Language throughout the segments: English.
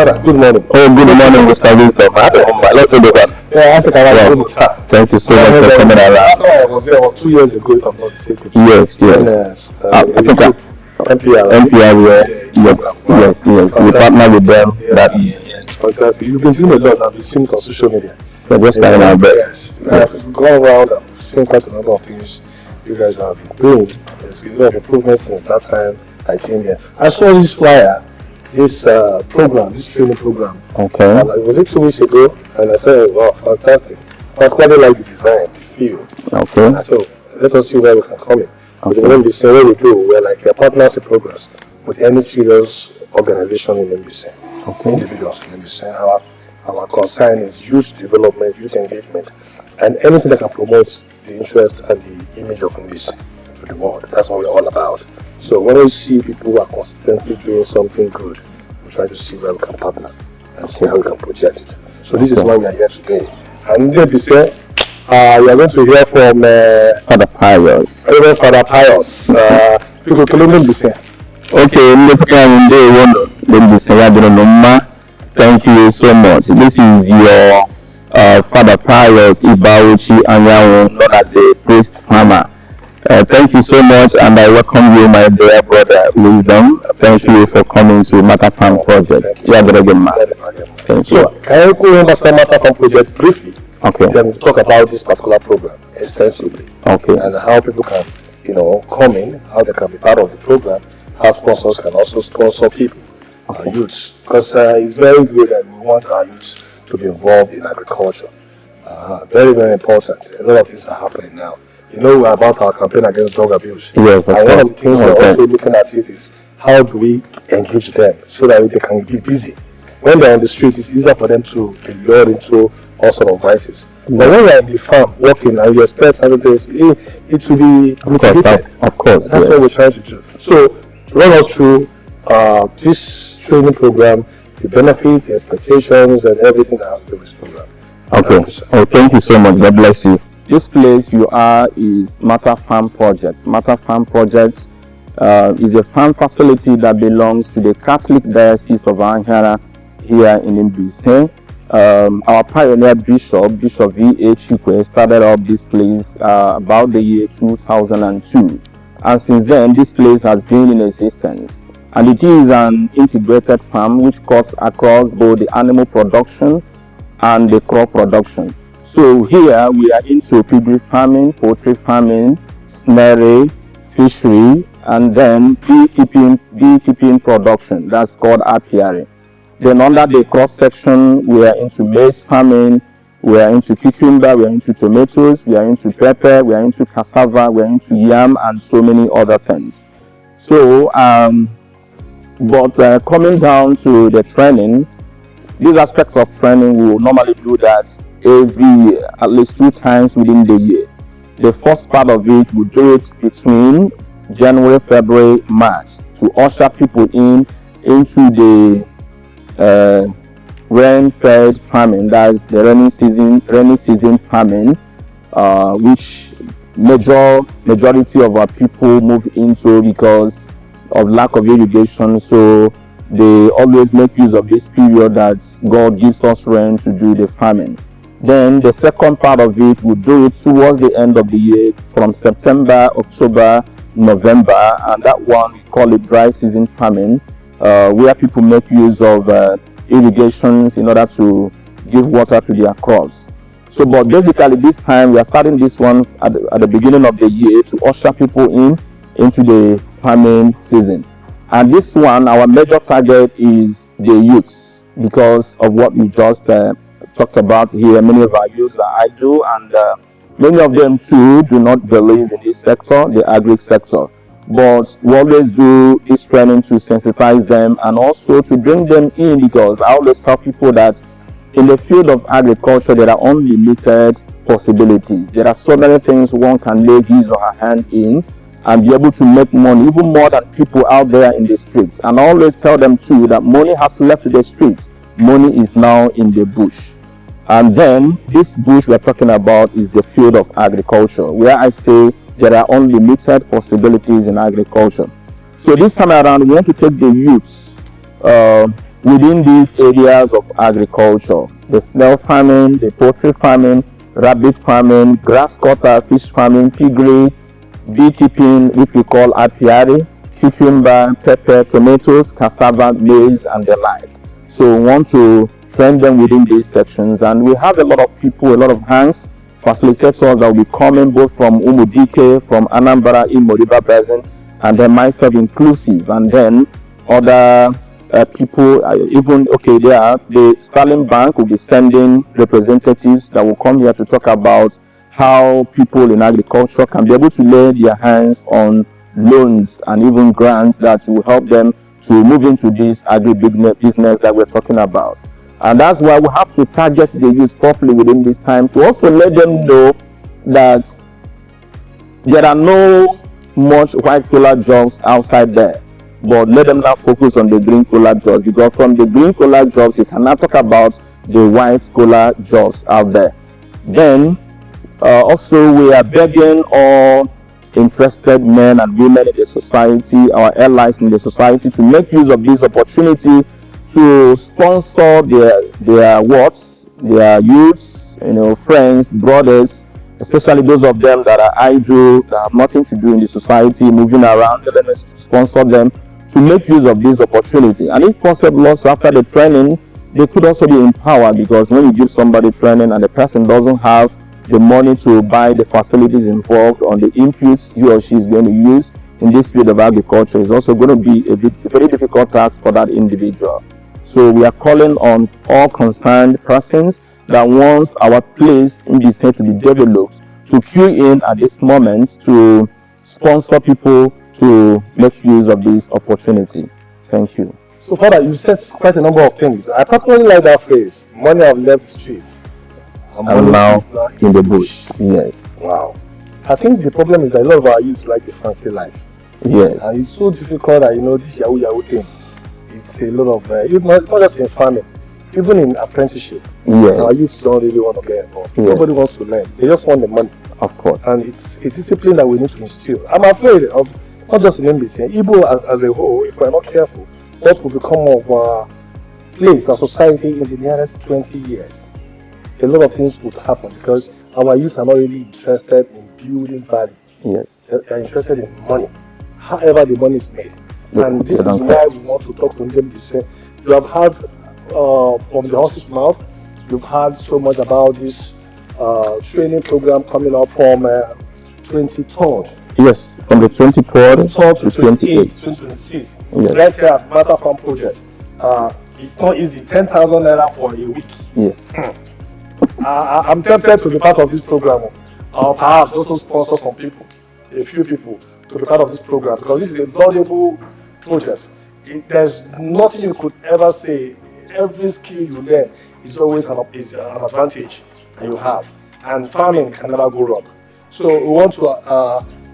Father, good morning. Oh, good morning, Mr. Wisdom. Let's do that. Yeah, I think I was Thank you so much for coming around. Last time I was there was 2 years ago, if I'm not mistaken. Yes. I think MPR, yes. We partner with them. Yes. Fantastic. You've been doing a lot. I've been seeing it on social media. We're just trying our best. Yes. We've gone around and we've seen quite a number of things you guys have been doing. There's been a lot of improvements since that time I came here. I saw this flyer, this program, this training program. Okay. And it was 2 weeks ago, and I said, wow, fantastic. I quite like the design, the feel. Okay. And so let us see where we can come in. Okay. When we say where we do, we're like a partnership programs with any serious organization in Mbaise. Okay. Individuals in Mbaise. Our concern is youth development, youth engagement, and anything that can promote the interest and the image of Mbaise to the world. That's what we're all about. So when we see people who are consistently doing something good, we try to see where we can partner and see how we can project it. So this is why we are here today. And then we say, we are going to hear from Father Pius. Father Pius. People can be say. Okay, thank you so much. This is your Father Pius Ibauchi Anyanwu, known as the priest farmer. Thank you so much, and I welcome you, my dear brother Wisdom. Thank you for coming to Matter Farm Project. Thank you. So, can you go understand Matter Farm Project briefly? Okay. Then we'll talk about this particular program extensively. Okay. And how people can, come in, how they can be part of the program, how sponsors can also sponsor people, our youths, because it's very good and we want our youths to be involved in agriculture. Very, very important. A lot of things are happening now. About our campaign against drug abuse. Yes, and one of the things we're also looking at is how do we engage them so that they can be busy. When they're on the street, it's easier for them to be lured into all sort of vices. But when you're in the farm working and you expect certain things, it will be mitigated. Of course. That's what we're trying to do. So run us through this training program, the benefits, the expectations, and everything that has to do with this program. Okay. Thank you so much. God bless you. This place you are is Matter Farm Project. Matter Farm Project is a farm facility that belongs to the Catholic Diocese of Anhara here in Mbaise. Our pioneer Bishop V.H. Chikwe, started up this place about the year 2002. And since then, this place has been in existence. And it is an integrated farm which cuts across both the animal production and the crop production. So here we are into piggery farming, poultry farming, snaring, fishery, and then beekeeping production. That's called apiary. Then under the crop section, we are into maize farming, we are into cucumber, we are into tomatoes, we are into pepper, we are into cassava, we are into yam, and so many other things. So, coming down to the training, these aspects of training, we will normally do that every year, at least 2 times within the year. The first part of it, we do it between January, February, March to usher people into the rain-fed farming. That's the rainy season farming, which majority of our people move into because of lack of irrigation. So they always make use of this period that God gives us rain to do the farming. Then the second part of it, we do it towards the end of the year from September, October, November, and that one we call it dry season farming, where people make use of irrigations in order to give water to their crops. So, but basically this time we are starting this one at the beginning of the year to usher people into the farming season. And this one, our major target is the youths because of what we just talked about here. Many of our youths are idle, and many of them too do not believe in this sector, the agri sector. But we always do this training to sensitize them and also to bring them in, because I always tell people that in the field of agriculture there are unlimited possibilities. There are so many things one can lay his or her hand in and be able to make money, even more than people out there in the streets. And I always tell them too that money has left the streets. Money is now in the bush. And then this bush we're talking about is the field of agriculture, where I say there are unlimited possibilities in agriculture. So this time around, we want to take the youths within these areas of agriculture: the snail farming, the poultry farming, rabbit farming, grass cutter, fish farming, piggery, beekeeping, which we call apiary, cucumber, pepper, tomatoes, cassava, maize, and the like. So we want to train them within these sections, and we have a lot of people, a lot of hands, facilitators that will be coming both from Umudike, from Anambra, Imo River Basin, and then myself inclusive, and then other people, even, okay, the Sterling Bank will be sending representatives that will come here to talk about how people in agriculture can be able to lay their hands on loans and even grants that will help them to move into this agri-business that we're talking about. And that's why we have to target the youth properly within this time, to also let them know that there are no much white-collar jobs outside there, but let them now focus on the green-collar jobs, because from the green-collar jobs, you cannot talk about the white-collar jobs out there. Then, also, we are begging all interested men and women in the society, our allies in the society, to make use of this opportunity to sponsor their youths, friends, brothers, especially those of them that are idle, that have nothing to do in the society, moving around. Let us sponsor them to make use of this opportunity. And if possible, also after the training, they could also be empowered, because when you give somebody training and the person doesn't have the money to buy the facilities involved on the inputs he or she is going to use in this field of agriculture, is also going to be a very difficult task for that individual. So we are calling on all concerned persons that wants our place in this state to be developed to queue in at this moment to sponsor people to make use of this opportunity. Thank you. So, Father, you said quite a number of things. I particularly like that phrase, money have left the streets. And now in the bush. Yes. Wow. I think the problem is that a lot of our youths like the fancy life. Yes. And it's so difficult that, this Yahoo thing. It's a lot of, not just in farming, even in apprenticeship. Yes. Our youths don't really want to get involved. Yes. Nobody wants to learn. They just want the money. Of course. And it's a discipline that we need to instill. I'm afraid of, not just in Mbaise, Igbo as a whole, if we're not careful, what will become of our place, our society in the nearest 20 years. A lot of things would happen because our youth are not really interested in building value. Yes. They're interested in money, however the money is made. And this is why we want to talk to them. You have heard from the horse's mouth, you've heard so much about this training program coming up from 23rd. Yes, from the 23rd to 28th. 2026. Yes. Right here at Matter Farm Project. It's not easy, 10,000 naira for a week. Yes. I'm tempted to be part of this program, or perhaps also sponsor some people, a few people, to be part of this program, because this is a laudable project. There's nothing you could ever say. Every skill you learn is always an advantage that you have, and farming can never go wrong. So we want to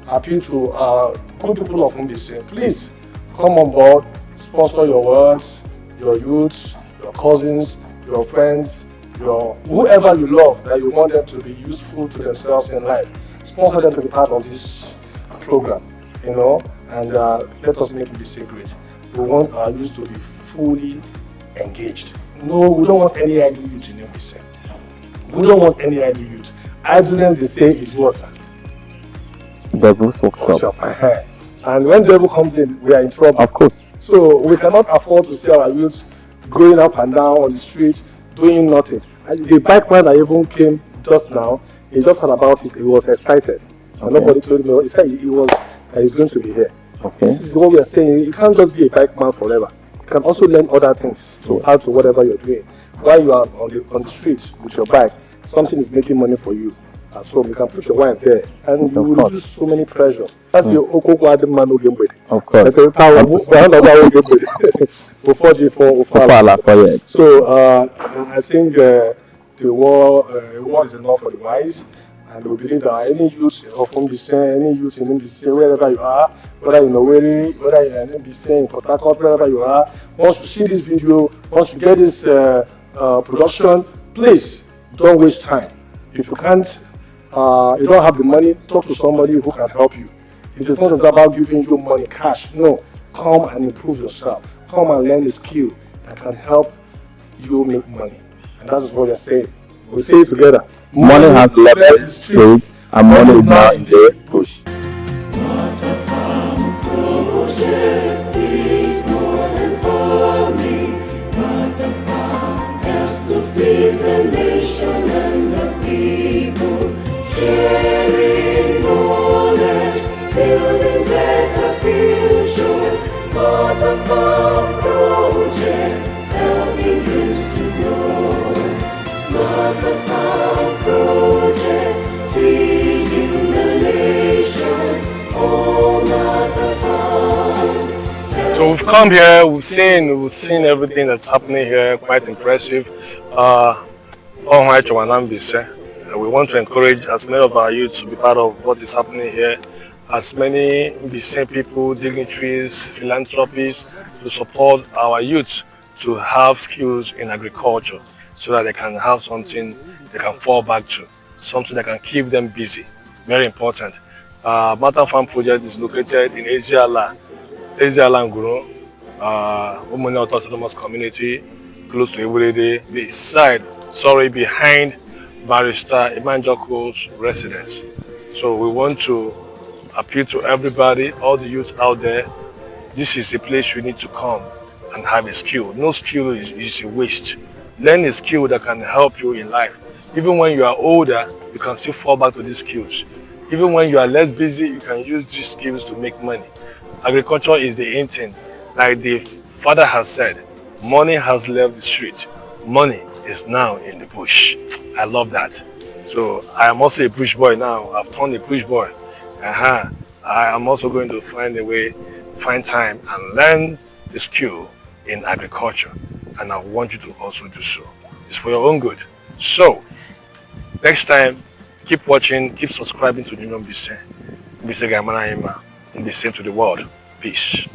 appeal to good people of Mbaise. Please come on board, sponsor your words, your youths, your cousins, your friends, whoever you love that you want them to be useful to themselves in life. Sponsor them to be part of this program, and let us make Mbaise great. We want our youth to be fully engaged. No, we don't want any idle youth in Mbaise. We don't want any idle youth. Idleness, they say, is what? Devil's workshop. And when devil comes in, we are in trouble. Of course. So we cannot afford to see our youth going up and down on the streets, doing nothing. And the bike man that even came just now, he just heard about it. He was excited. And nobody told me. He said he's going to be here. Okay. This is what we are saying. You can't just be a bike man forever. You can also learn other things to add to whatever you're doing. While you are on the street with your bike, something is making money for you. And so you can put your wife there, and you will reduce so many pressure. That's your Okoko man who game with. Of course. So I think the war is enough for the wise, and we believe that any youth of Mbaise, any youth in Mbaise, wherever you are, whether in Owerri, whether in Mbaise, in Port Harcourt, wherever you are, once you see this video, once you get this production, please don't waste time. If you can't, you don't have the money, talk to somebody who can help you. It is not just about giving you money, cash. No, come and improve yourself. Come and learn the skill. that can help you make money. And that is what we're saying. We say it together. Money has left the streets and money is now in the bush. Feed the nation and the people, sharing knowledge, building better future. Water Farm Project, helping dreams to grow. Water Farm Project, feeding the nation. Oh, Water Farm. So we've come here, we've seen everything that's happening here, quite impressive. We want to encourage as many of our youths to be part of what is happening here, as many Mbaise people, dignitaries, philanthropists, to support our youths to have skills in agriculture so that they can have something they can fall back to, something that can keep them busy. Very important. Water Farm Project is located in Eziala Nguru, Women Autonomous Community, close to Iwurede, behind Barrister Imanjoko's residence. So we want to appeal to everybody, all the youth out there. This is a place you need to come and have a skill. No skill is a waste. Learn a skill that can help you in life. Even when you are older, you can still fall back to these skills. Even when you are less busy, you can use these skills to make money. Agriculture is the in thing. Like the father has said, money has left the street. Money is now in the bush. I love that. So I am also a bush boy now. I've turned a bush boy. I am also going to find a way, find time and learn the skill in agriculture. And I want you to also do so. It's for your own good. So next time, keep watching, keep subscribing to Mbaise. Mbaise Mbaise to the world. Peace.